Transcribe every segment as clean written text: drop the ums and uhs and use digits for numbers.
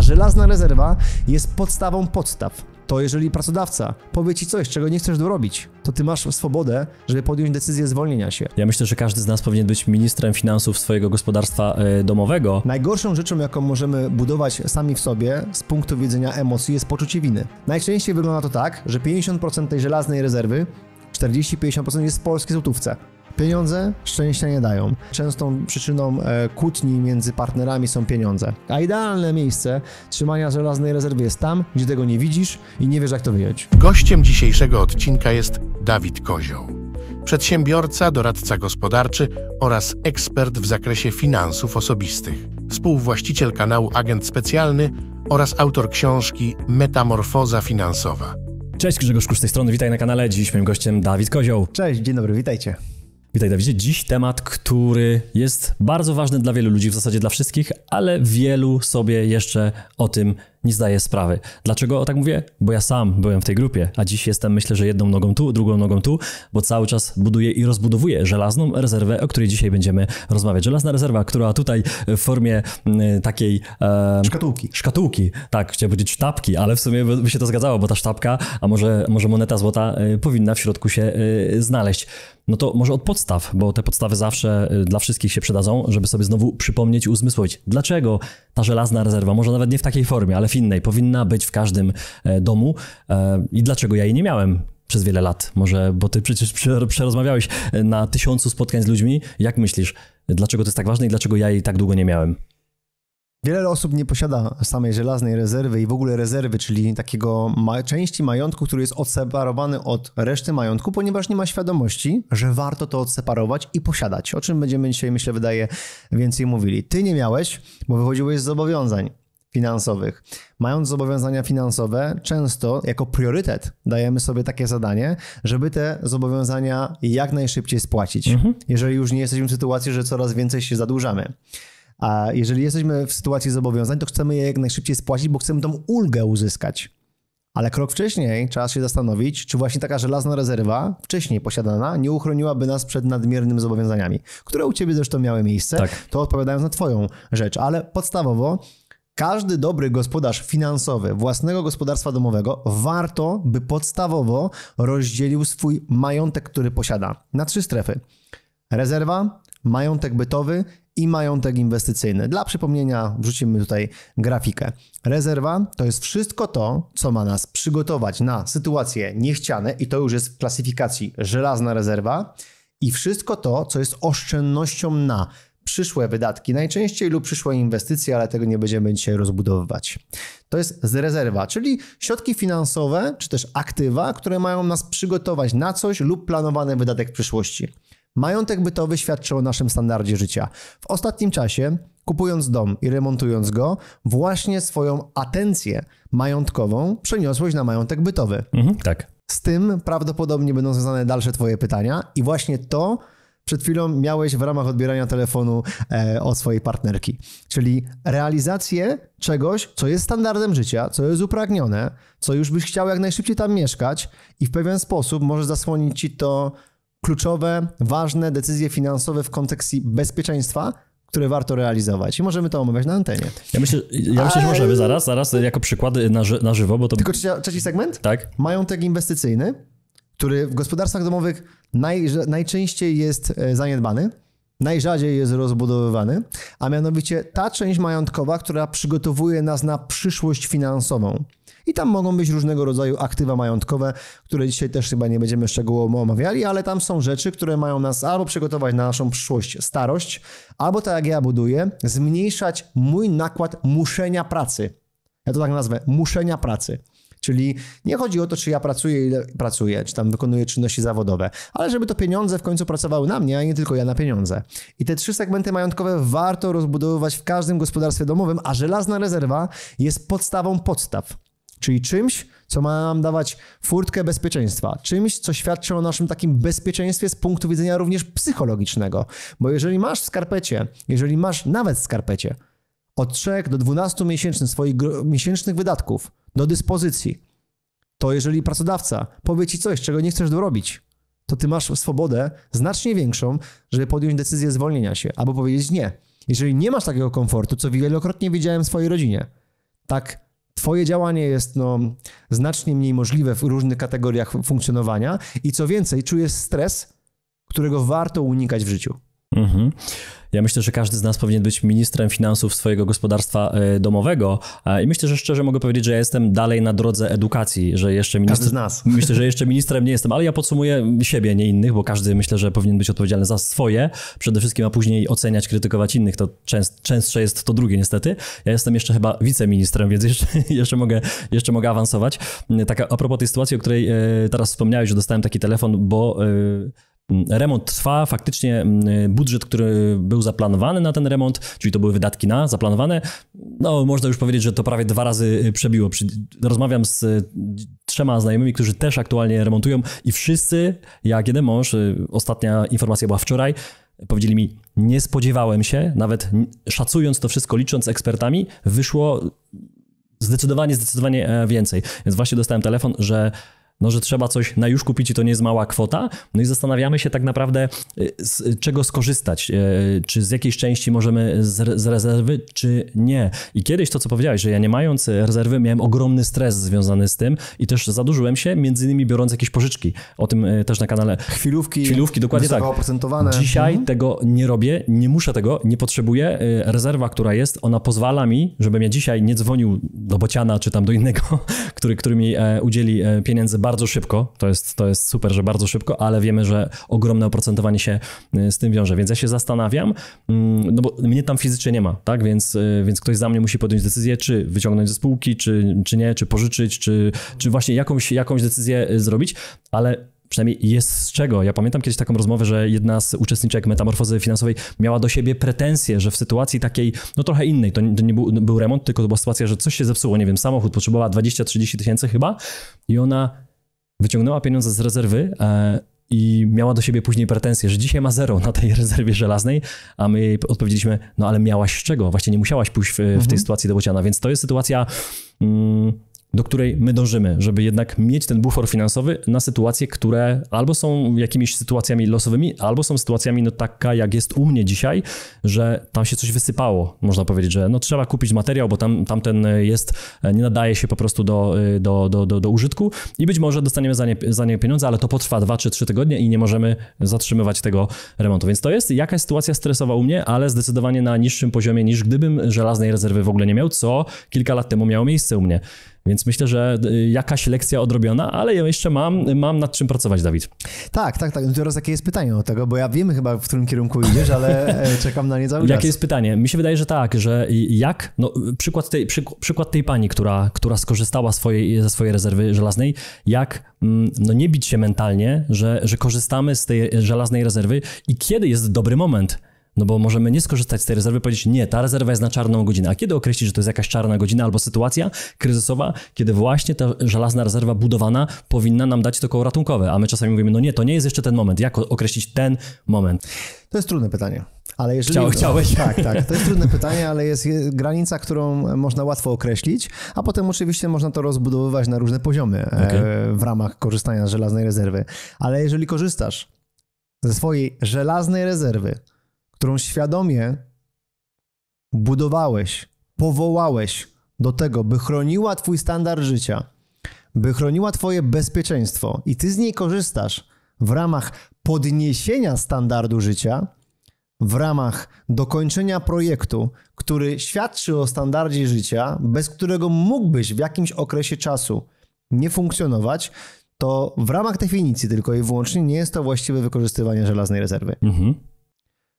żelazna rezerwa jest podstawą podstaw. To jeżeli pracodawca powie ci coś, czego nie chcesz dorobić, to ty masz swobodę, żeby podjąć decyzję zwolnienia się. Ja myślę, że każdy z nas powinien być ministrem finansów swojego gospodarstwa domowego. Najgorszą rzeczą, jaką możemy budować sami w sobie z punktu widzenia emocji, jest poczucie winy. Najczęściej wygląda to tak, że 50% tej żelaznej rezerwy, 40-50% jest w polskiej złotówce. Pieniądze szczęścia nie dają. Częstą przyczyną kłótni między partnerami są pieniądze. A idealne miejsce trzymania żelaznej rezerwy jest tam, gdzie tego nie widzisz i nie wiesz, jak to wyjąć. Gościem dzisiejszego odcinka jest Dawid Kozioł. Przedsiębiorca, doradca gospodarczy oraz ekspert w zakresie finansów osobistych. Współwłaściciel kanału Agent Specjalny oraz autor książki Metamorfoza finansowa. Cześć, Grzegorz Kusz z tej strony, witaj na kanale. Dziś moim gościem Dawid Kozioł. Cześć, dzień dobry, witajcie. Witaj, Dawidzie. Dziś temat, który jest bardzo ważny dla wielu ludzi, w zasadzie dla wszystkich, ale wielu sobie jeszcze o tym nie zdaje sprawy. Dlaczego tak mówię? Bo ja sam byłem w tej grupie, a dziś jestem, myślę, że jedną nogą tu, drugą nogą tu, bo cały czas buduję i rozbudowuję żelazną rezerwę, o której dzisiaj będziemy rozmawiać. Żelazna rezerwa, która tutaj w formie takiej... Szkatułki. Tak, chciałem powiedzieć sztabki, ale w sumie by się to zgadzało, bo ta sztabka, a może moneta złota powinna w środku się znaleźć. No to może od podstaw, bo te podstawy zawsze dla wszystkich się przydadzą, żeby sobie znowu przypomnieć i uzmysłowić, dlaczego ta żelazna rezerwa, może nawet nie w takiej formie, ale w innej, powinna być w każdym domu i dlaczego ja jej nie miałem przez wiele lat. Może, bo ty przecież przerozmawiałeś na 1000 spotkań z ludźmi. Jak myślisz, dlaczego to jest tak ważne i dlaczego ja jej tak długo nie miałem? Wiele osób nie posiada samej żelaznej rezerwy i w ogóle rezerwy, czyli takiego części majątku, który jest odseparowany od reszty majątku, ponieważ nie ma świadomości, że warto to odseparować i posiadać. O czym będziemy dzisiaj, myślę, więcej mówili. Ty nie miałeś, bo wychodziłeś z zobowiązań finansowych. Mając zobowiązania finansowe, często jako priorytet dajemy sobie takie zadanie, żeby te zobowiązania jak najszybciej spłacić. Jeżeli już nie jesteśmy w sytuacji, że coraz więcej się zadłużamy. A jeżeli jesteśmy w sytuacji zobowiązań, to chcemy je jak najszybciej spłacić, bo chcemy tą ulgę uzyskać. Ale krok wcześniej trzeba się zastanowić, czy właśnie taka żelazna rezerwa, wcześniej posiadana, nie uchroniłaby nas przed nadmiernymi zobowiązaniami, które u ciebie zresztą miały miejsce, tak. To odpowiadając na twoją rzecz. Ale podstawowo każdy dobry gospodarz finansowy własnego gospodarstwa domowego warto, by podstawowo rozdzielił swój majątek, który posiada, na 3 strefy. Rezerwa, majątek bytowy i majątek inwestycyjny. Dla przypomnienia wrzucimy tutaj grafikę. Rezerwa to jest wszystko to, co ma nas przygotować na sytuacje niechciane i to już jest w klasyfikacji żelazna rezerwa i wszystko to, co jest oszczędnością na przyszłe wydatki najczęściej lub przyszłe inwestycje, ale tego nie będziemy dzisiaj rozbudowywać. To jest rezerwa, czyli środki finansowe czy też aktywa, które mają nas przygotować na coś lub planowany wydatek w przyszłości. Majątek bytowy świadczy o naszym standardzie życia. W ostatnim czasie, kupując dom i remontując go, właśnie swoją atencję majątkową przeniosłeś na majątek bytowy. Tak. Z tym prawdopodobnie będą związane dalsze twoje pytania i właśnie to przed chwilą miałeś w ramach odbierania telefonu od swojej partnerki. Czyli realizację czegoś, co jest standardem życia, co jest upragnione, co już byś chciał jak najszybciej tam mieszkać i w pewien sposób może zasłonić ci to kluczowe, ważne decyzje finansowe w kontekście bezpieczeństwa, które warto realizować. I możemy to omawiać na antenie. Ja myślę, że możemy zaraz jako przykłady na żywo, bo to... Tylko trzeci segment? Tak. Majątek inwestycyjny, który w gospodarstwach domowych najczęściej jest zaniedbany, najrzadziej jest rozbudowywany, a mianowicie ta część majątkowa, która przygotowuje nas na przyszłość finansową. I tam mogą być różnego rodzaju aktywa majątkowe, które dzisiaj też chyba nie będziemy szczegółowo omawiali, ale tam są rzeczy, które mają nas albo przygotować na naszą przyszłość, starość, albo tak jak ja buduję, zmniejszać mój nakład muszenia pracy. Ja to tak nazwę, muszenia pracy. Czyli nie chodzi o to, czy ja pracuję, ile pracuję, czy tam wykonuję czynności zawodowe, ale żeby to pieniądze w końcu pracowały na mnie, a nie tylko ja na pieniądze. I te 3 segmenty majątkowe warto rozbudowywać w każdym gospodarstwie domowym, a żelazna rezerwa jest podstawą podstaw. Czyli czymś, co ma nam dawać furtkę bezpieczeństwa. Czymś, co świadczy o naszym takim bezpieczeństwie z punktu widzenia również psychologicznego. Bo jeżeli masz w skarpecie, jeżeli masz nawet w skarpecie od 3 do 12 swoich miesięcznych wydatków do dyspozycji, to jeżeli pracodawca powie ci coś, czego nie chcesz dorobić, to ty masz swobodę znacznie większą, żeby podjąć decyzję zwolnienia się albo powiedzieć nie. Jeżeli nie masz takiego komfortu, co wielokrotnie widziałem w swojej rodzinie, tak twoje działanie jest znacznie mniej możliwe w różnych kategoriach funkcjonowania i co więcej, czujesz stres, którego warto unikać w życiu. Mhm. Ja myślę, że każdy z nas powinien być ministrem finansów swojego gospodarstwa domowego i myślę, że szczerze mogę powiedzieć, że ja jestem dalej na drodze edukacji, że jeszcze Każdy z nas. Myślę, że jeszcze ministrem nie jestem, ale ja podsumuję siebie, nie innych, bo każdy myślę, że powinien być odpowiedzialny za swoje przede wszystkim, a później oceniać, krytykować innych. To częstsze jest to drugie niestety. Ja jestem jeszcze chyba wiceministrem, więc jeszcze mogę awansować. Tak a propos tej sytuacji, o której teraz wspomniałeś, że dostałem taki telefon, bo remont trwa, faktycznie budżet, który był zaplanowany na ten remont, czyli to były wydatki zaplanowane, można już powiedzieć, że to prawie 2 razy przebiło. Rozmawiam z 3 znajomymi, którzy też aktualnie remontują i wszyscy, jak jeden mąż, ostatnia informacja była wczoraj, powiedzieli mi, nie spodziewałem się, nawet szacując to wszystko, licząc ekspertami, wyszło zdecydowanie więcej. Więc właśnie dostałem telefon, że trzeba coś na już kupić i to nie jest mała kwota. No i zastanawiamy się tak naprawdę, z czego skorzystać. Czy z jakiejś części możemy z rezerwy, czy nie. I kiedyś to, co powiedziałeś, że ja nie mając rezerwy, miałem ogromny stres związany z tym i też zadłużyłem się, między innymi biorąc jakieś pożyczki. O tym też na kanale. Chwilówki dokładnie tak. Oprocentowane. Dzisiaj tego nie robię, nie muszę tego, nie potrzebuję. Rezerwa, która jest, ona pozwala mi, żebym ja dzisiaj nie dzwonił do Bociana, czy tam do innego, który mi udzieli pieniędzy bardzo szybko, to jest super, że bardzo szybko, ale wiemy, że ogromne oprocentowanie się z tym wiąże, więc ja się zastanawiam, bo mnie tam fizycznie nie ma, tak, więc ktoś za mnie musi podjąć decyzję, czy wyciągnąć ze spółki, czy nie, czy pożyczyć, czy właśnie jakąś decyzję zrobić, ale przynajmniej jest z czego. Ja pamiętam kiedyś taką rozmowę, że jedna z uczestniczek metamorfozy finansowej miała do siebie pretensje, że w sytuacji takiej, trochę innej, to nie był remont, tylko to była sytuacja, że coś się zepsuło, nie wiem, samochód potrzebowała 20-30 tysięcy chyba i ona wyciągnęła pieniądze z rezerwy i miała do siebie później pretensje, że dzisiaj ma 0 na tej rezerwie żelaznej, a my jej odpowiedzieliśmy, ale miałaś z czego? Właśnie nie musiałaś pójść w tej sytuacji do Bociana, więc to jest sytuacja, do której my dążymy, żeby jednak mieć ten bufor finansowy na sytuacje, które albo są jakimiś sytuacjami losowymi, albo są sytuacjami taka jak jest u mnie dzisiaj, że tam się coś wysypało. Można powiedzieć, że trzeba kupić materiał, bo tamten nie nadaje się po prostu do użytku i być może dostaniemy za nie pieniądze, ale to potrwa 2 czy 3 tygodnie i nie możemy zatrzymywać tego remontu. Więc to jest jakaś sytuacja stresowa u mnie, ale zdecydowanie na niższym poziomie niż gdybym żelaznej rezerwy w ogóle nie miał, co kilka lat temu miało miejsce u mnie. Więc myślę, że jakaś lekcja odrobiona, ale ja jeszcze mam nad czym pracować, Dawid. Tak. No teraz jakie jest pytanie o tego, bo ja wiemy chyba, w którym kierunku idziesz, ale czekam na nie cały czas. Jakie jest pytanie? Mi się wydaje, że tak, że przykład tej pani, która skorzystała ze swojej rezerwy żelaznej, jak nie bić się mentalnie, że korzystamy z tej żelaznej rezerwy i kiedy jest dobry moment. Bo możemy nie skorzystać z tej rezerwy, powiedzieć, nie, ta rezerwa jest na czarną godzinę. A kiedy określić, że to jest jakaś czarna godzina albo sytuacja kryzysowa, kiedy właśnie ta żelazna rezerwa budowana powinna nam dać to koło ratunkowe, a my czasami mówimy, nie, to nie jest jeszcze ten moment. Jak określić ten moment? To jest trudne pytanie. Ale jeżeli... Chciałeś? Tak. To jest trudne pytanie, ale jest granica, którą można łatwo określić, a potem oczywiście można to rozbudowywać na różne poziomy w ramach korzystania z żelaznej rezerwy. Ale jeżeli korzystasz ze swojej żelaznej rezerwy, którą świadomie budowałeś, powołałeś do tego, by chroniła twój standard życia, by chroniła twoje bezpieczeństwo i ty z niej korzystasz w ramach podniesienia standardu życia, w ramach dokończenia projektu, który świadczy o standardzie życia, bez którego mógłbyś w jakimś okresie czasu nie funkcjonować, to w ramach definicji tylko i wyłącznie nie jest to właściwe wykorzystywanie żelaznej rezerwy.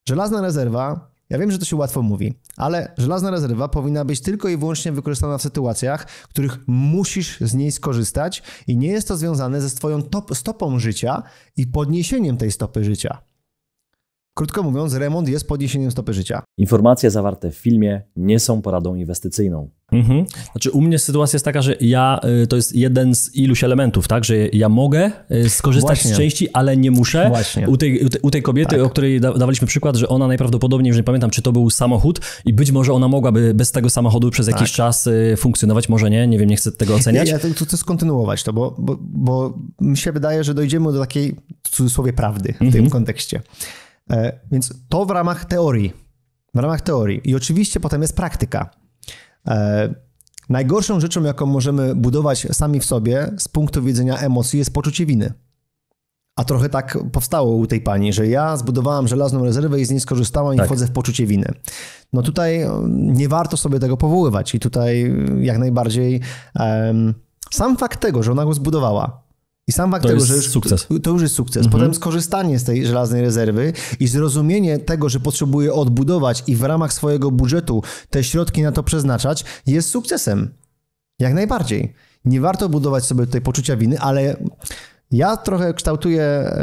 Żelazna rezerwa, ja wiem, że to się łatwo mówi, ale żelazna rezerwa powinna być tylko i wyłącznie wykorzystana w sytuacjach, w których musisz z niej skorzystać i nie jest to związane ze twoją stopą życia i podniesieniem tej stopy życia. Krótko mówiąc, remont jest podniesieniem stopy życia. Informacje zawarte w filmie nie są poradą inwestycyjną. Znaczy u mnie sytuacja jest taka, że to jest jeden z iluś elementów, tak, że ja mogę skorzystać z części, ale nie muszę. Właśnie. U tej kobiety, o której dawaliśmy przykład, że ona najprawdopodobniej, już nie pamiętam, czy to był samochód i być może ona mogłaby bez tego samochodu przez jakiś czas funkcjonować, może nie wiem, nie chcę tego oceniać. Ja chcę skontynuować to, bo mi się wydaje, że dojdziemy do takiej, w cudzysłowie, prawdy w tym kontekście. Więc to w ramach teorii. I oczywiście potem jest praktyka. Najgorszą rzeczą, jaką możemy budować sami w sobie z punktu widzenia emocji, jest poczucie winy. A trochę tak powstało u tej pani, że ja zbudowałam żelazną rezerwę i z niej skorzystałam i wchodzę w poczucie winy. No tutaj nie warto sobie tego powoływać i tutaj jak najbardziej sam fakt tego, że ona go zbudowała i sam fakt tego, że to już jest sukces. Potem skorzystanie z tej żelaznej rezerwy i zrozumienie tego, że potrzebuje odbudować i w ramach swojego budżetu te środki na to przeznaczać, jest sukcesem. Jak najbardziej. Nie warto budować sobie tutaj poczucia winy, ale ja trochę kształtuję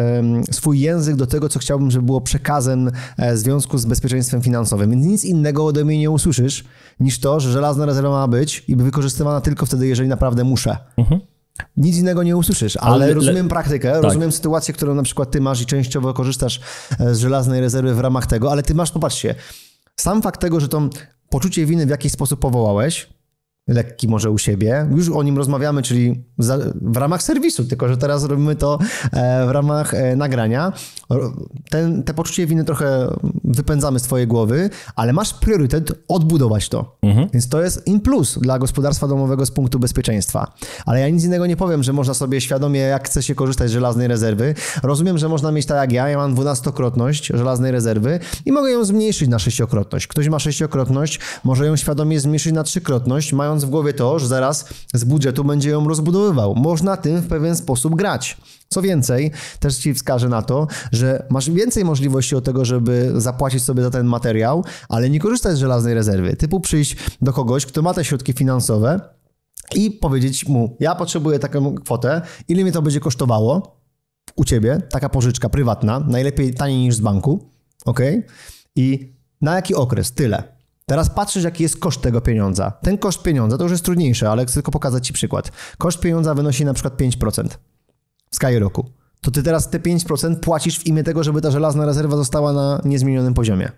swój język do tego, co chciałbym, żeby było przekazem w związku z bezpieczeństwem finansowym. Więc nic innego ode mnie nie usłyszysz, niż to, że żelazna rezerwa ma być i wykorzystywana tylko wtedy, jeżeli naprawdę muszę. Nic innego nie usłyszysz, ale rozumiem praktykę, rozumiem sytuację, którą na przykład ty masz i częściowo korzystasz z żelaznej rezerwy w ramach tego, ale ty masz, popatrzcie, sam fakt tego, że to poczucie winy w jakiś sposób powołałeś, lekki może u siebie, już o nim rozmawiamy, czyli w ramach serwisu, tylko że teraz robimy to w ramach nagrania. Te poczucie winy trochę wypędzamy z twojej głowy, ale masz priorytet odbudować to. Więc to jest in plus dla gospodarstwa domowego z punktu bezpieczeństwa. Ale ja nic innego nie powiem, że można sobie świadomie, jak chce się korzystać z żelaznej rezerwy. Rozumiem, że można mieć tak jak ja mam 12-krotność żelaznej rezerwy i mogę ją zmniejszyć na 6-krotność. Ktoś ma 6-krotność, może ją świadomie zmniejszyć na 3-krotność, mając w głowie to, że zaraz z budżetu będzie ją rozbudowywał. Można tym w pewien sposób grać. Co więcej, też ci wskażę na to, że masz więcej możliwości od tego, żeby zapłacić sobie za ten materiał, ale nie korzystać z żelaznej rezerwy. Typu przyjść do kogoś, kto ma te środki finansowe i powiedzieć mu, ja potrzebuję taką kwotę, ile mnie to będzie kosztowało u ciebie, taka pożyczka prywatna, najlepiej taniej niż z banku, ok? I na jaki okres? Tyle. Teraz patrzysz, jaki jest koszt tego pieniądza. Ten koszt pieniądza to już jest trudniejsze, ale chcę tylko pokazać ci przykład. Koszt pieniądza wynosi na przykład 5% w skali roku. To ty teraz te 5% płacisz w imię tego, żeby ta żelazna rezerwa została na niezmienionym poziomie.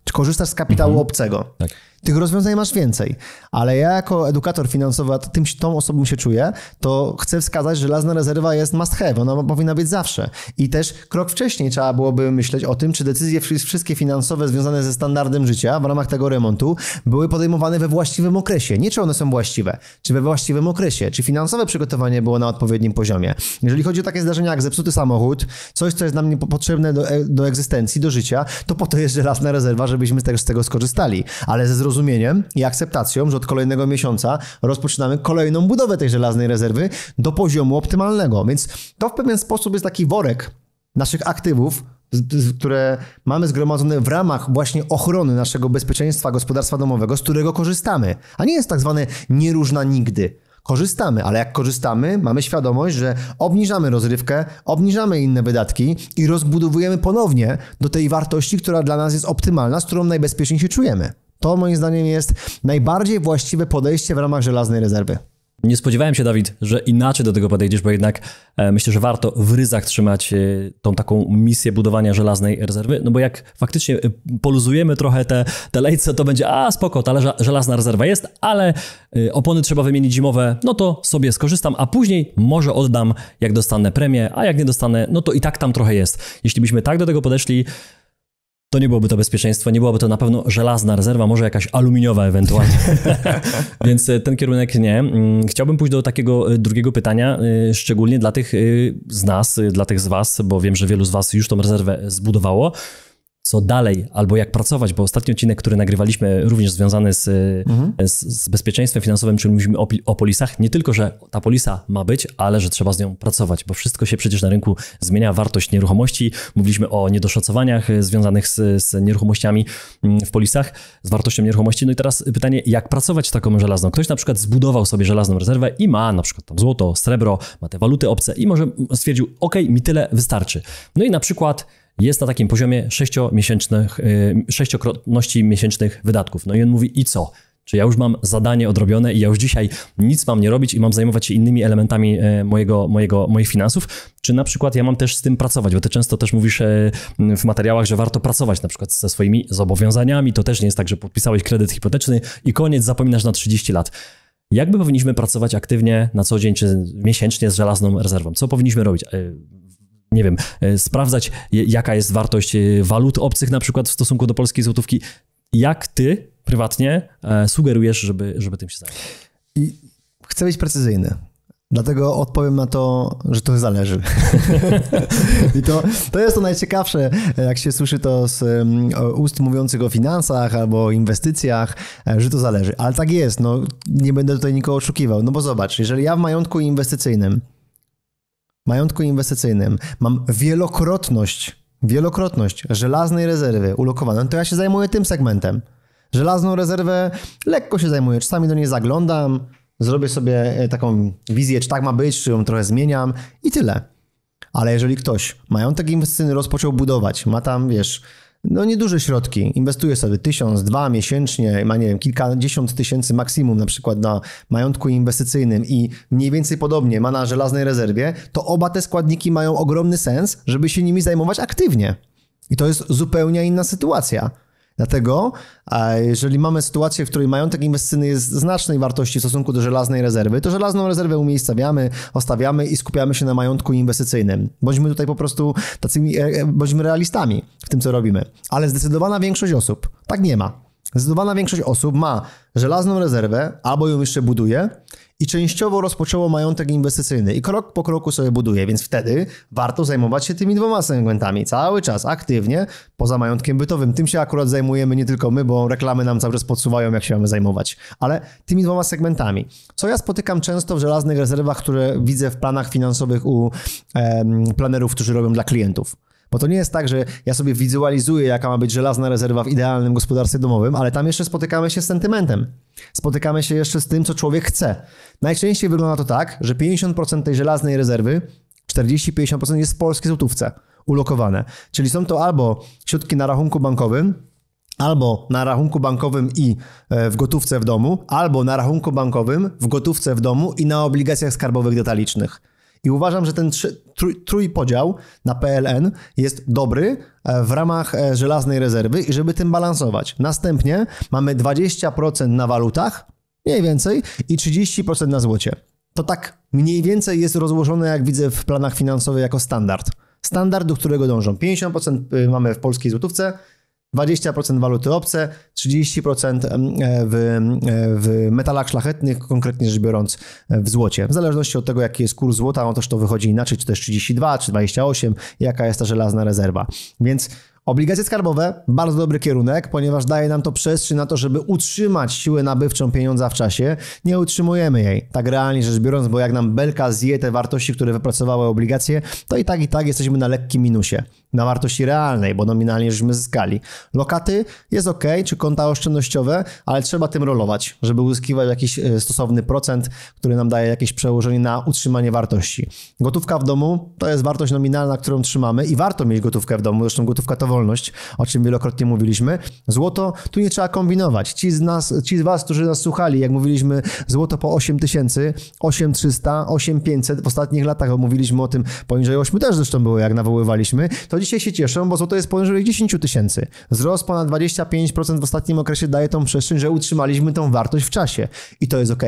Czy korzystasz z kapitału obcego? Tak. Tych rozwiązań masz więcej, ale ja jako edukator finansowy, a tą osobą się czuję, to chcę wskazać, że żelazna rezerwa jest must have, ona powinna być zawsze. I też krok wcześniej trzeba byłoby myśleć o tym, czy decyzje wszystkie finansowe związane ze standardem życia w ramach tego remontu były podejmowane we właściwym okresie. Nie czy one są właściwe, czy we właściwym okresie, czy finansowe przygotowanie było na odpowiednim poziomie. Jeżeli chodzi o takie zdarzenia jak zepsuty samochód, coś, co jest nam potrzebne do egzystencji, do życia, to po to jest żelazna rezerwa, żebyśmy też z tego skorzystali. Ale ze zrozumieniem i akceptacją, że od kolejnego miesiąca rozpoczynamy kolejną budowę tej żelaznej rezerwy do poziomu optymalnego. Więc to w pewien sposób jest taki worek naszych aktywów, które mamy zgromadzone w ramach właśnie ochrony naszego bezpieczeństwa gospodarstwa domowego, z którego korzystamy. A nie jest tak zwane nie róż na nigdy. Korzystamy, ale jak korzystamy, mamy świadomość, że obniżamy rozrywkę, obniżamy inne wydatki i rozbudowujemy ponownie do tej wartości, która dla nas jest optymalna, z którą najbezpieczniej się czujemy. To moim zdaniem jest najbardziej właściwe podejście w ramach żelaznej rezerwy. Nie spodziewałem się, Dawid, że inaczej do tego podejdziesz, bo jednak myślę, że warto w ryzach trzymać tą taką misję budowania żelaznej rezerwy, no bo jak faktycznie poluzujemy trochę te lejce, to będzie, spoko, ta żelazna rezerwa jest, ale opony trzeba wymienić zimowe, no to sobie skorzystam, a później może oddam, jak dostanę premię, a jak nie dostanę, no to i tak tam trochę jest. Jeśli byśmy tak do tego podeszli, to nie byłoby to bezpieczeństwo, nie byłoby to na pewno żelazna rezerwa, może jakaś aluminiowa ewentualnie. Więc ten kierunek nie. Chciałbym pójść do takiego drugiego pytania, szczególnie dla tych z nas, dla tych z was, bo wiem, że wielu z was już tą rezerwę zbudowało. Co dalej, albo jak pracować, bo ostatni odcinek, który nagrywaliśmy, również związany z bezpieczeństwem finansowym, czyli mówimy o polisach, nie tylko, że ta polisa ma być, ale że trzeba z nią pracować, bo wszystko się przecież na rynku zmienia, wartość nieruchomości, mówiliśmy o niedoszacowaniach związanych z nieruchomościami w polisach, z wartością nieruchomości. No i teraz pytanie, jak pracować z taką żelazną? Ktoś na przykład zbudował sobie żelazną rezerwę i ma na przykład tam złoto, srebro, ma te waluty obce i może stwierdził, mi tyle wystarczy. No i na przykład jest na takim poziomie 6-krotności miesięcznych wydatków. No i on mówi, i co? Czy ja już mam zadanie odrobione i ja już dzisiaj nic mam nie robić i mam zajmować się innymi elementami moich finansów? Czy na przykład ja mam też z tym pracować? Bo ty często też mówisz w materiałach, że warto pracować na przykład ze swoimi zobowiązaniami. To też nie jest tak, że podpisałeś kredyt hipoteczny i koniec, zapominasz na 30 lat. Jakby powinniśmy pracować aktywnie na co dzień czy miesięcznie z żelazną rezerwą? Co powinniśmy robić? Nie wiem, sprawdzać, jaka jest wartość walut obcych na przykład w stosunku do polskiej złotówki. Jak ty prywatnie sugerujesz, żeby tym się zająć? I chcę być precyzyjny. Dlatego odpowiem na to, że to zależy. I to jest to najciekawsze, jak się słyszy to z ust mówiących o finansach albo o inwestycjach, że to zależy. Ale tak jest, no nie będę tutaj nikogo oszukiwał. No bo zobacz, jeżeli ja w majątku inwestycyjnym mam wielokrotność żelaznej rezerwy ulokowaną, to ja się zajmuję tym segmentem. Żelazną rezerwę lekko się zajmuję, czasami do niej zaglądam, zrobię sobie taką wizję, czy tak ma być, czy ją trochę zmieniam i tyle. Ale jeżeli ktoś majątek inwestycyjny rozpoczął budować, ma tam, wiesz, no nieduże środki, inwestuje sobie 1000, 2 miesięcznie, ma nie wiem, kilkadziesiąt tysięcy maksimum na przykład na majątku inwestycyjnym i mniej więcej podobnie ma na żelaznej rezerwie, to oba te składniki mają ogromny sens, żeby się nimi zajmować aktywnie. I to jest zupełnie inna sytuacja. Dlatego, jeżeli mamy sytuację, w której majątek inwestycyjny jest znacznej wartości w stosunku do żelaznej rezerwy, to żelazną rezerwę umiejscawiamy, ostawiamy i skupiamy się na majątku inwestycyjnym. Bądźmy tutaj po prostu bądźmy realistami w tym, co robimy. Ale zdecydowana większość osób tak nie ma. Zdecydowana większość osób ma żelazną rezerwę albo ją jeszcze buduje i częściowo rozpoczęło majątek inwestycyjny i krok po kroku sobie buduje, więc wtedy warto zajmować się tymi dwoma segmentami cały czas, aktywnie, poza majątkiem bytowym. Tym się akurat zajmujemy nie tylko my, bo reklamy nam cały czas podsuwają, jak się mamy zajmować, ale tymi dwoma segmentami. Co ja spotykam często w żelaznych rezerwach, które widzę w planach finansowych u planerów, którzy robią dla klientów. Bo to nie jest tak, że ja sobie wizualizuję, jaka ma być żelazna rezerwa w idealnym gospodarstwie domowym, ale tam jeszcze spotykamy się z sentymentem. Spotykamy się jeszcze z tym, co człowiek chce. Najczęściej wygląda to tak, że 50% tej żelaznej rezerwy, 40-50% jest w polskiej złotówce ulokowane. Czyli są to albo środki na rachunku bankowym, albo na rachunku bankowym i w gotówce w domu, albo na rachunku bankowym, w gotówce w domu i na obligacjach skarbowych detalicznych. I uważam, że ten trójpodział na PLN jest dobry w ramach żelaznej rezerwy i żeby tym balansować. Następnie mamy 20% na walutach, mniej więcej, i 30% na złocie. To tak mniej więcej jest rozłożone, jak widzę w planach finansowych, jako standard. Standard, do którego dążą. 50% mamy w polskiej złotówce, 20% waluty obce, 30% w metalach szlachetnych, konkretnie rzecz biorąc w złocie. W zależności od tego, jaki jest kurs złota, on też to wychodzi inaczej, czy to jest 32, czy 28, jaka jest ta żelazna rezerwa. Więc obligacje skarbowe, bardzo dobry kierunek, ponieważ daje nam to przestrzeń na to, żeby utrzymać siłę nabywczą pieniądza w czasie. Nie utrzymujemy jej, tak realnie rzecz biorąc, bo jak nam belka zje te wartości, które wypracowały obligacje, to i tak jesteśmy na lekkim minusie. Na wartości realnej, bo nominalnie żeśmy zyskali. Lokaty jest ok, czy konta oszczędnościowe, ale trzeba tym rolować, żeby uzyskiwać jakiś stosowny procent, który nam daje jakieś przełożenie na utrzymanie wartości. Gotówka w domu to jest wartość nominalna, którą trzymamy i warto mieć gotówkę w domu, zresztą gotówka to wolność, o czym wielokrotnie mówiliśmy. Złoto, tu nie trzeba kombinować. Ci z was, którzy nas słuchali, jak mówiliśmy złoto po 8000, 8300, 8500, w ostatnich latach mówiliśmy o tym, poniżej 8 też zresztą było, jak nawoływaliśmy, to dzisiaj się cieszą, bo złoto jest poniżej 10 000. Wzrost ponad 25% w ostatnim okresie daje tą przestrzeń, że utrzymaliśmy tą wartość w czasie i to jest ok.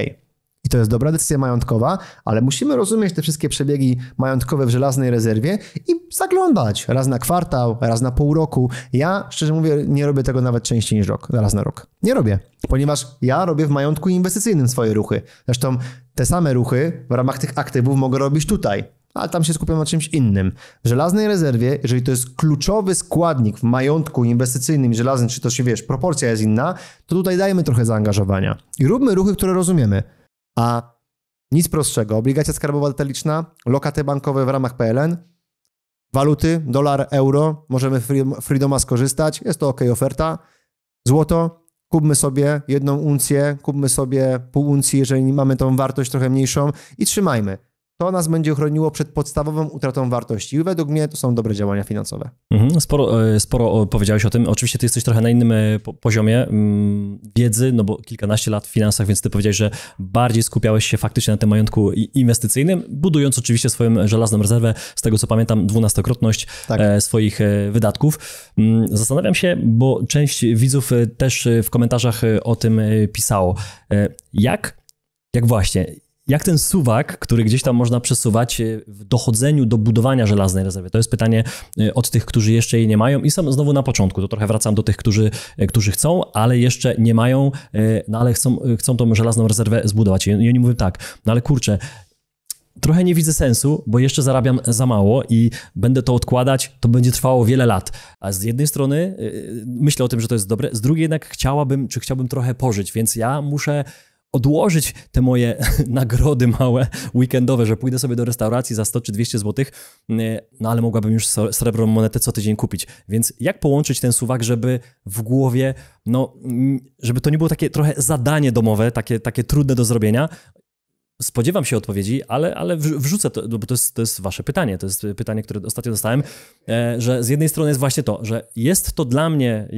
I to jest dobra decyzja majątkowa, ale musimy rozumieć te wszystkie przebiegi majątkowe w żelaznej rezerwie i zaglądać raz na kwartał, raz na pół roku. Ja, szczerze mówię, nie robię tego nawet częściej niż raz na rok. Nie robię, ponieważ ja robię w majątku inwestycyjnym swoje ruchy. Zresztą te same ruchy w ramach tych aktywów mogę robić tutaj, ale tam się skupiam na czymś innym. W żelaznej rezerwie, jeżeli to jest kluczowy składnik w majątku inwestycyjnym i żelaznym, czy to się, wiesz, proporcja jest inna, to tutaj dajemy trochę zaangażowania i róbmy ruchy, które rozumiemy. A nic prostszego. Obligacja skarbowa detaliczna, lokaty bankowe w ramach PLN, waluty, dolar, euro, możemy Freedoma skorzystać, jest to ok oferta. Złoto, kupmy sobie 1 uncję, kupmy sobie pół uncji, jeżeli mamy tą wartość trochę mniejszą i trzymajmy. To nas będzie chroniło przed podstawową utratą wartości. I według mnie to są dobre działania finansowe. Sporo powiedziałeś o tym. Oczywiście ty jesteś trochę na innym poziomie wiedzy, no bo kilkanaście lat w finansach, więc ty powiedziałeś, że bardziej skupiałeś się faktycznie na tym majątku inwestycyjnym, budując oczywiście swoją żelazną rezerwę, z tego co pamiętam, 12-krotność swoich wydatków. Zastanawiam się, bo część widzów też w komentarzach o tym pisało. Jak właśnie... jak ten suwak, który gdzieś tam można przesuwać w dochodzeniu do budowania żelaznej rezerwy? To jest pytanie od tych, którzy jeszcze jej nie mają i sam znowu na początku, to trochę wracam do tych, którzy chcą, ale jeszcze nie mają, no ale chcą tą żelazną rezerwę zbudować. I oni mówią tak, no ale kurczę, trochę nie widzę sensu, bo jeszcze zarabiam za mało i będę to odkładać, to będzie trwało wiele lat. A z jednej strony myślę o tym, że to jest dobre, z drugiej jednak chciałbym trochę pożyć, więc ja muszę odłożyć te moje nagrody małe, weekendowe, że pójdę sobie do restauracji za 100 czy 200 zł, no ale mogłabym już srebrną monetę co tydzień kupić. Więc jak połączyć ten suwak, żeby w głowie, no, żeby to nie było takie trochę zadanie domowe, takie trudne do zrobienia. Spodziewam się odpowiedzi, ale wrzucę to, bo to jest wasze pytanie, to jest pytanie, które ostatnio dostałem, że z jednej strony jest właśnie to, że jest to dla mnie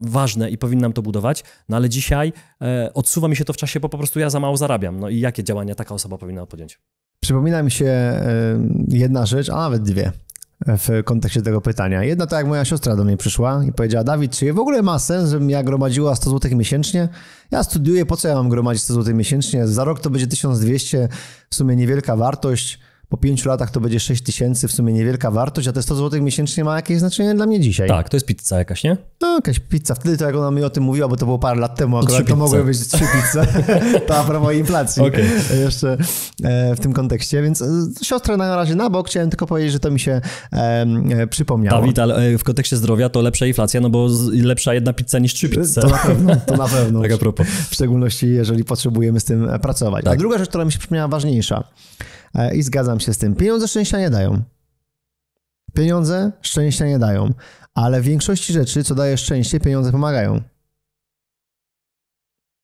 ważne i powinnam to budować, no ale dzisiaj odsuwa mi się to w czasie, bo po prostu ja za mało zarabiam. No i jakie działania taka osoba powinna podjąć? Przypomina mi się jedna rzecz, a nawet dwie w kontekście tego pytania. Jedna to jak moja siostra do mnie przyszła i powiedziała: Dawid, czy w ogóle ma sens, żebym ja gromadziła 100 zł miesięcznie? Ja studiuję, po co ja mam gromadzić 100 zł miesięcznie? Za rok to będzie 1200, w sumie niewielka wartość. Po 5 latach to będzie 6000, w sumie niewielka wartość, a te 100 zł miesięcznie ma jakieś znaczenie dla mnie dzisiaj. Tak, to jest pizza jakaś, nie? No, jakaś pizza. Wtedy to jak ona mi o tym mówiła, bo to było parę lat temu, akurat to mogły być 3 pizze. To a propos inflacji. Okay. Jeszcze w tym kontekście, więc siostrę na razie na bok, chciałem tylko powiedzieć, że to mi się przypomniało. Dawid, ale w kontekście zdrowia to lepsza inflacja, no bo lepsza jedna pizza niż 3 pizze. To na pewno. Tak a propos. W szczególności, jeżeli potrzebujemy z tym pracować. Tak. A druga rzecz, która mi się przypomniała ważniejsza, i zgadzam się z tym. Pieniądze szczęścia nie dają. Pieniądze szczęścia nie dają, ale w większości rzeczy, co daje szczęście, pieniądze pomagają.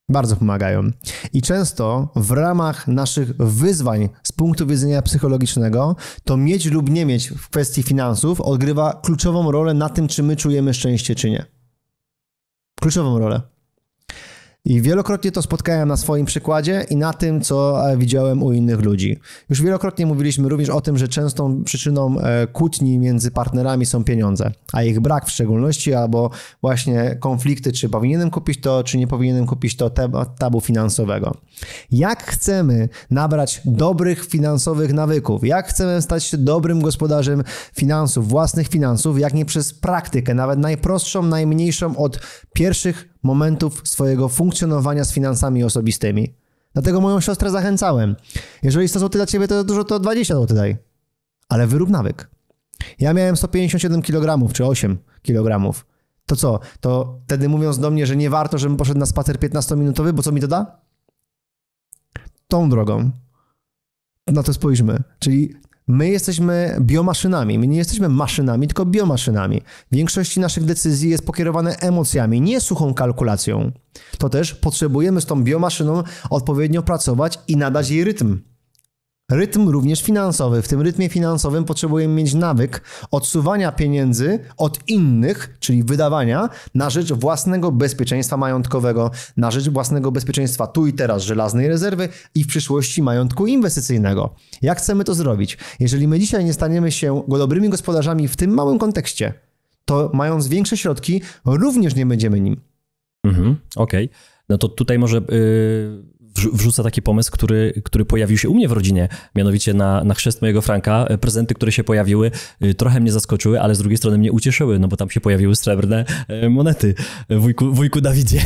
Bardzo pomagają. I często w ramach naszych wyzwań z punktu widzenia psychologicznego, to mieć lub nie mieć w kwestii finansów odgrywa kluczową rolę na tym, czy my czujemy szczęście, czy nie. Kluczową rolę. I wielokrotnie to spotkałem na swoim przykładzie i na tym, co widziałem u innych ludzi. Już wielokrotnie mówiliśmy również o tym, że częstą przyczyną kłótni między partnerami są pieniądze, a ich brak w szczególności, albo właśnie konflikty, czy powinienem kupić to, czy nie powinienem kupić to, tabu finansowego. Jak chcemy nabrać dobrych finansowych nawyków, jak chcemy stać się dobrym gospodarzem finansów, własnych finansów, jak nie przez praktykę, nawet najprostszą, najmniejszą od pierwszych momentów swojego funkcjonowania z finansami osobistymi. Dlatego moją siostrę zachęcałem. Jeżeli 100 zł dla ciebie to dużo, to 20 zł daj. Ale wyrób nawyk. Ja miałem 157 kg, czy 8 kg. To co? To wtedy mówiąc do mnie, że nie warto, żebym poszedł na spacer 15-minutowy, bo co mi to da? Tą drogą. Na to spójrzmy. Czyli my jesteśmy biomaszynami. My nie jesteśmy maszynami, tylko biomaszynami. Większość naszych decyzji jest pokierowane emocjami, nie suchą kalkulacją. To też potrzebujemy z tą biomaszyną odpowiednio pracować i nadać jej rytm. Rytm również finansowy. W tym rytmie finansowym potrzebujemy mieć nawyk odsuwania pieniędzy od innych, czyli wydawania, na rzecz własnego bezpieczeństwa majątkowego, na rzecz własnego bezpieczeństwa tu i teraz, żelaznej rezerwy i w przyszłości majątku inwestycyjnego. Jak chcemy to zrobić? Jeżeli my dzisiaj nie staniemy się dobrymi gospodarzami w tym małym kontekście, to mając większe środki, również nie będziemy nim. Okej. No to tutaj może wrzucę taki pomysł, który pojawił się u mnie w rodzinie, mianowicie na chrzest mojego Franka. Prezenty, które się pojawiły, trochę mnie zaskoczyły, ale z drugiej strony mnie ucieszyły, no bo tam się pojawiły srebrne monety. Wujku Dawidzie.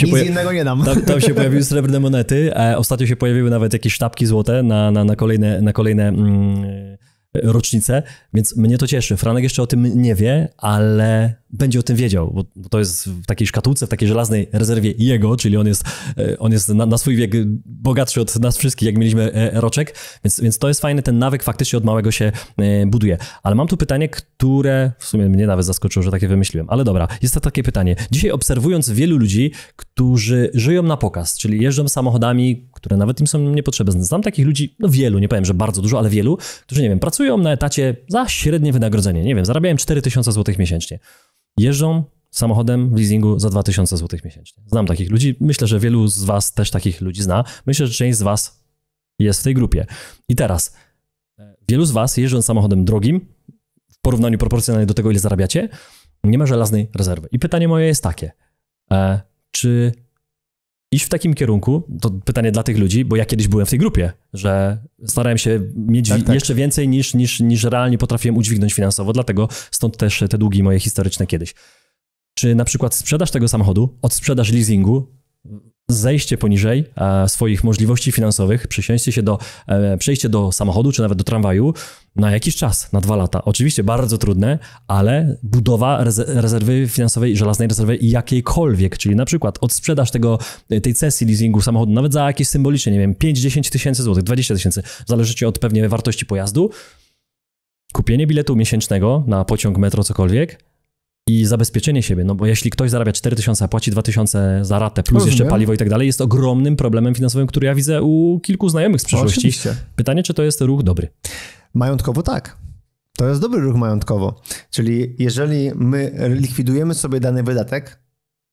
Nic innego nie dam. Tam się pojawiły srebrne monety, a ostatnio się pojawiły nawet jakieś sztabki złote na kolejne rocznice, więc mnie to cieszy. Franek jeszcze o tym nie wie, ale będzie o tym wiedział, bo to jest w takiej szkatułce, w takiej żelaznej rezerwie jego, czyli on jest na swój wiek bogatszy od nas wszystkich, jak mieliśmy roczek, więc to jest fajne, ten nawyk faktycznie od małego się buduje. Ale mam tu pytanie, które w sumie mnie nawet zaskoczyło, że takie wymyśliłem, ale dobra, jest to takie pytanie. Dzisiaj obserwując wielu ludzi, którzy żyją na pokaz, czyli jeżdżą samochodami, które nawet im są niepotrzebne. Znam takich ludzi, no wielu, nie powiem, że bardzo dużo, ale wielu, którzy, nie wiem, pracują na etacie za średnie wynagrodzenie, nie wiem, zarabiają 4000 zł miesięcznie. Jeżdżą samochodem w leasingu za 2000 zł miesięcznie. Znam takich ludzi. Myślę, że wielu z was też takich ludzi zna. Myślę, że część z was jest w tej grupie. I teraz, wielu z was jeżdżąc samochodem drogim, w porównaniu proporcjonalnie do tego, ile zarabiacie, nie ma żelaznej rezerwy. I pytanie moje jest takie, czy iść w takim kierunku, to pytanie dla tych ludzi, bo ja kiedyś byłem w tej grupie, że starałem się mieć jeszcze więcej niż realnie potrafiłem udźwignąć finansowo, dlatego stąd też te długi moje historyczne kiedyś. Czy na przykład sprzedaż tego samochodu, odsprzedaż leasingu, zejście poniżej swoich możliwości finansowych, przejście do samochodu, czy nawet do tramwaju na jakiś czas, na 2 lata. Oczywiście bardzo trudne, ale budowa rezerwy finansowej, żelaznej rezerwy jakiejkolwiek, czyli na przykład odsprzedaż tej cesji leasingu samochodu, nawet za jakieś symbolicznie, nie wiem, 5-10 tysięcy złotych, 20 tysięcy, zależy od pewnie wartości pojazdu, kupienie biletu miesięcznego na pociąg, metro, cokolwiek, i zabezpieczenie siebie, no bo jeśli ktoś zarabia 4000, a płaci 2000 za ratę, plus jeszcze paliwo i tak dalej, jest ogromnym problemem finansowym, który ja widzę u kilku znajomych z przeszłości. Oczywiście. Pytanie, czy to jest ruch dobry? Majątkowo tak. To jest dobry ruch majątkowo. Czyli jeżeli my likwidujemy sobie dany wydatek,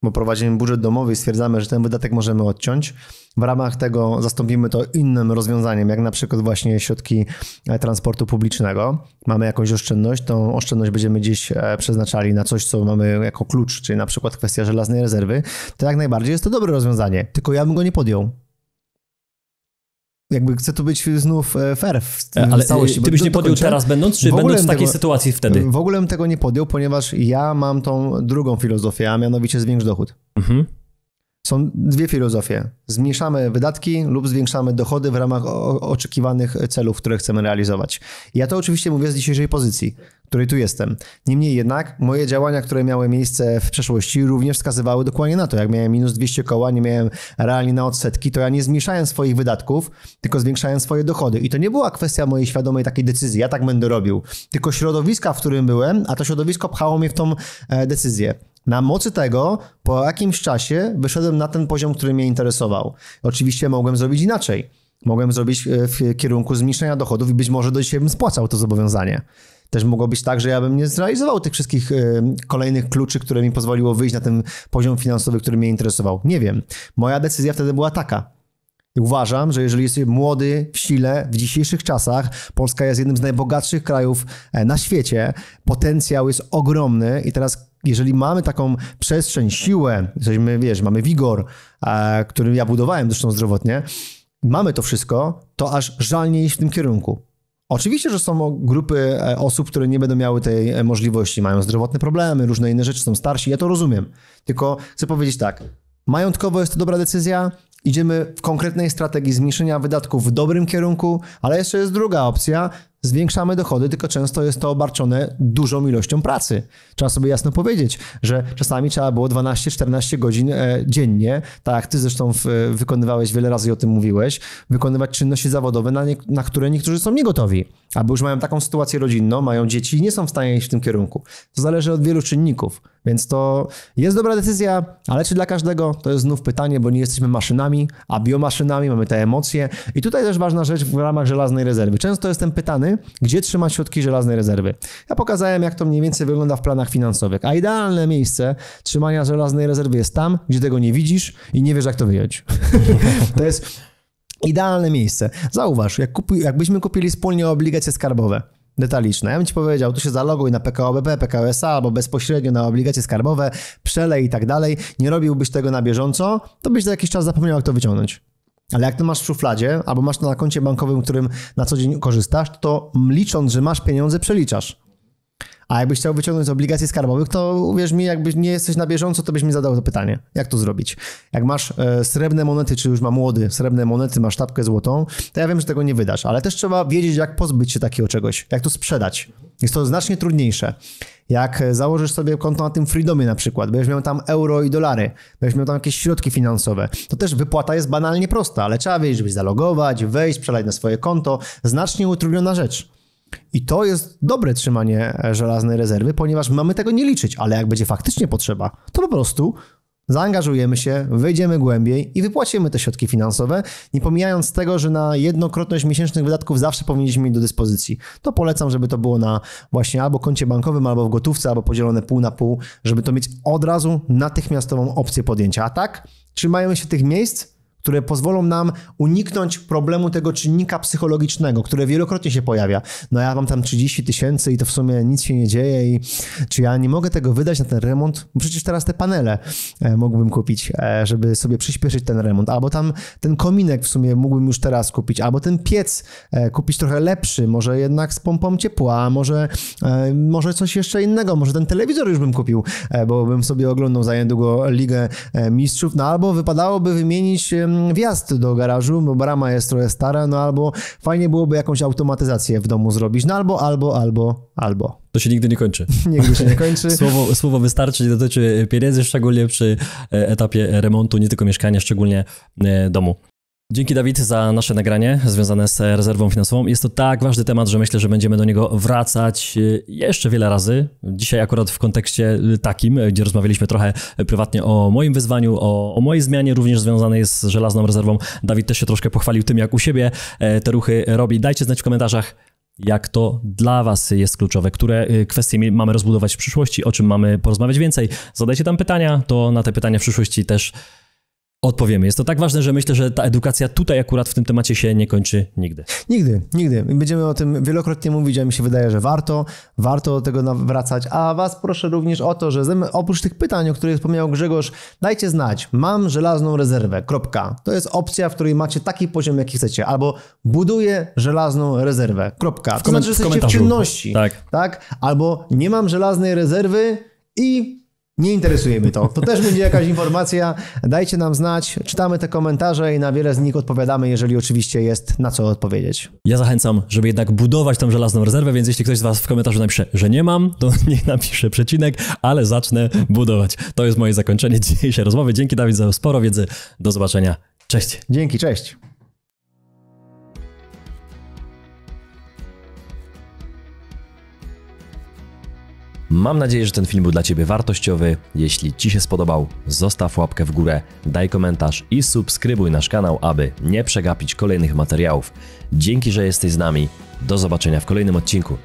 bo prowadzimy budżet domowy i stwierdzamy, że ten wydatek możemy odciąć, w ramach tego zastąpimy to innym rozwiązaniem, jak na przykład właśnie środki transportu publicznego. Mamy jakąś oszczędność, tą oszczędność będziemy gdzieś przeznaczali na coś, co mamy jako klucz, czyli na przykład kwestia żelaznej rezerwy, to jak najbardziej jest to dobre rozwiązanie, tylko ja bym go nie podjął. Jakby chcę tu być znów fair w całości. Ty byś nie podjął teraz będąc, czy będąc w takiej sytuacji wtedy? W ogóle bym tego nie podjął, ponieważ ja mam tą drugą filozofię, a mianowicie zwiększ dochód. Mhm. Są 2 filozofie. Zmniejszamy wydatki lub zwiększamy dochody w ramach oczekiwanych celów, które chcemy realizować. Ja to oczywiście mówię z dzisiejszej pozycji, w której tu jestem. Niemniej jednak moje działania, które miały miejsce w przeszłości, również wskazywały dokładnie na to. Jak miałem minus 200 koła, nie miałem realnie na odsetki, to ja nie zmniejszałem swoich wydatków, tylko zwiększałem swoje dochody. I to nie była kwestia mojej świadomej takiej decyzji, ja tak będę robił, tylko środowiska, w którym byłem, a to środowisko pchało mnie w tą decyzję. Na mocy tego po jakimś czasie wyszedłem na ten poziom, który mnie interesował. Oczywiście mogłem zrobić inaczej. Mogłem zrobić w kierunku zmniejszenia dochodów i być może do dzisiaj bym spłacał to zobowiązanie. Też mogło być tak, że ja bym nie zrealizował tych wszystkich kolejnych kluczy, które mi pozwoliło wyjść na ten poziom finansowy, który mnie interesował. Nie wiem. Moja decyzja wtedy była taka. I uważam, że jeżeli jesteś młody, w sile, w dzisiejszych czasach, Polska jest jednym z najbogatszych krajów na świecie, potencjał jest ogromny i teraz jeżeli mamy taką przestrzeń, siłę, jesteśmy, mamy wigor, który ja budowałem zresztą zdrowotnie, mamy to wszystko, to aż żal nie iść w tym kierunku. Oczywiście, że są grupy osób, które nie będą miały tej możliwości, mają zdrowotne problemy, różne inne rzeczy, są starsi, ja to rozumiem. Tylko chcę powiedzieć tak, majątkowo jest to dobra decyzja, idziemy w konkretnej strategii zmniejszenia wydatków w dobrym kierunku, ale jeszcze jest druga opcja, zwiększamy dochody, tylko często jest to obarczone dużą ilością pracy. Trzeba sobie jasno powiedzieć, że czasami trzeba było 12-14 godzin dziennie, tak jak ty zresztą wykonywałeś, wiele razy o tym mówiłeś, wykonywać czynności zawodowe, na które niektórzy są niegotowi, albo już mają taką sytuację rodzinną, mają dzieci i nie są w stanie iść w tym kierunku. To zależy od wielu czynników, więc to jest dobra decyzja, ale czy dla każdego? To jest znów pytanie, bo nie jesteśmy maszynami, a biomaszynami, mamy te emocje. I tutaj też ważna rzecz w ramach żelaznej rezerwy. Często jestem pytany, gdzie trzymać środki żelaznej rezerwy. Ja pokazałem, jak to mniej więcej wygląda w planach finansowych, a idealne miejsce trzymania żelaznej rezerwy jest tam, gdzie tego nie widzisz i nie wiesz, jak to wyjąć. To jest idealne miejsce. Zauważ, jakbyśmy kupili wspólnie obligacje skarbowe detaliczne. Ja bym ci powiedział, tu się zaloguj na PKO BP, PKO SA albo bezpośrednio na obligacje skarbowe, przelej i tak dalej. Nie robiłbyś tego na bieżąco, to byś za jakiś czas zapomniał, jak to wyciągnąć. Ale jak to masz w szufladzie, albo masz to na koncie bankowym, którym na co dzień korzystasz, to licząc, że masz pieniądze, przeliczasz. A jakbyś chciał wyciągnąć z obligacji skarbowych, to uwierz mi, jakbyś nie jesteś na bieżąco, to byś mi zadał to pytanie. Jak to zrobić? Jak masz srebrne monety, czy już ma młody srebrne monety, masz sztabkę złotą, to ja wiem, że tego nie wydasz. Ale też trzeba wiedzieć, jak pozbyć się takiego czegoś, jak to sprzedać. Jest to znacznie trudniejsze. Jak założysz sobie konto na tym Freedomie na przykład, będziesz miał tam euro i dolary, będziesz miał tam jakieś środki finansowe, to też wypłata jest banalnie prosta, ale trzeba wiedzieć, żeby zalogować, wejść, przelać na swoje konto. Znacznie utrudniona rzecz. I to jest dobre trzymanie żelaznej rezerwy, ponieważ mamy tego nie liczyć, ale jak będzie faktycznie potrzeba, to po prostu zaangażujemy się, wejdziemy głębiej i wypłacimy te środki finansowe, nie pomijając tego, że na jednokrotność miesięcznych wydatków zawsze powinniśmy mieć do dyspozycji. To polecam, żeby to było na właśnie albo koncie bankowym, albo w gotówce, albo podzielone pół na pół, żeby to mieć od razu natychmiastową opcję podjęcia. A tak, trzymajmy się tych miejsc, które pozwolą nam uniknąć problemu tego czynnika psychologicznego, które wielokrotnie się pojawia. No ja mam tam 30 000 i to w sumie nic się nie dzieje i czy ja nie mogę tego wydać na ten remont? Bo przecież teraz te panele mógłbym kupić, żeby sobie przyspieszyć ten remont, albo tam ten kominek w sumie mógłbym już teraz kupić, albo ten piec kupić trochę lepszy, może jednak z pompą ciepła, może coś jeszcze innego, może ten telewizor już bym kupił, bo bym sobie oglądał za niedługo Ligę Mistrzów, no albo wypadałoby wymienić wjazd do garażu, bo brama jest trochę stara, no albo fajnie byłoby jakąś automatyzację w domu zrobić, no albo. To się nigdy nie kończy. Nigdy się nie kończy. Słowo wystarczy, nie dotyczy pieniędzy, szczególnie przy etapie remontu, nie tylko mieszkania, szczególnie domu. Dzięki, Dawid, za nasze nagranie związane z rezerwą finansową. Jest to tak ważny temat, że myślę, że będziemy do niego wracać jeszcze wiele razy. Dzisiaj akurat w kontekście takim, gdzie rozmawialiśmy trochę prywatnie o moim wyzwaniu, o mojej zmianie również związanej z żelazną rezerwą. Dawid też się troszkę pochwalił tym, jak u siebie te ruchy robi. Dajcie znać w komentarzach, jak to dla was jest kluczowe, które kwestie mamy rozbudować w przyszłości, o czym mamy porozmawiać więcej. Zadajcie tam pytania, to na te pytania w przyszłości też odpowiemy. Jest to tak ważne, że myślę, że ta edukacja tutaj akurat w tym temacie się nie kończy nigdy. Nigdy. Będziemy o tym wielokrotnie mówić, a mi się wydaje, że warto do tego wracać. A was proszę również o to, że oprócz tych pytań, o których wspomniał Grzegorz, dajcie znać, mam żelazną rezerwę, kropka. To jest opcja, w której macie taki poziom, jaki chcecie. Albo buduję żelazną rezerwę, kropka. To znaczy, że jesteście w czynności. Tak? Albo nie mam żelaznej rezerwy i nie interesuje mnie to. To też będzie jakaś informacja. Dajcie nam znać, czytamy te komentarze i na wiele z nich odpowiadamy, jeżeli oczywiście jest na co odpowiedzieć. Ja zachęcam, żeby jednak budować tą żelazną rezerwę, więc jeśli ktoś z was w komentarzu napisze, że nie mam, to niech napisze przecinek, ale zacznę budować. To jest moje zakończenie dzisiejszej rozmowy. Dzięki, Dawid, za sporo wiedzy. Do zobaczenia. Cześć. Dzięki, cześć. Mam nadzieję, że ten film był dla Ciebie wartościowy. Jeśli Ci się spodobał, zostaw łapkę w górę, daj komentarz i subskrybuj nasz kanał, aby nie przegapić kolejnych materiałów. Dzięki, że jesteś z nami. Do zobaczenia w kolejnym odcinku.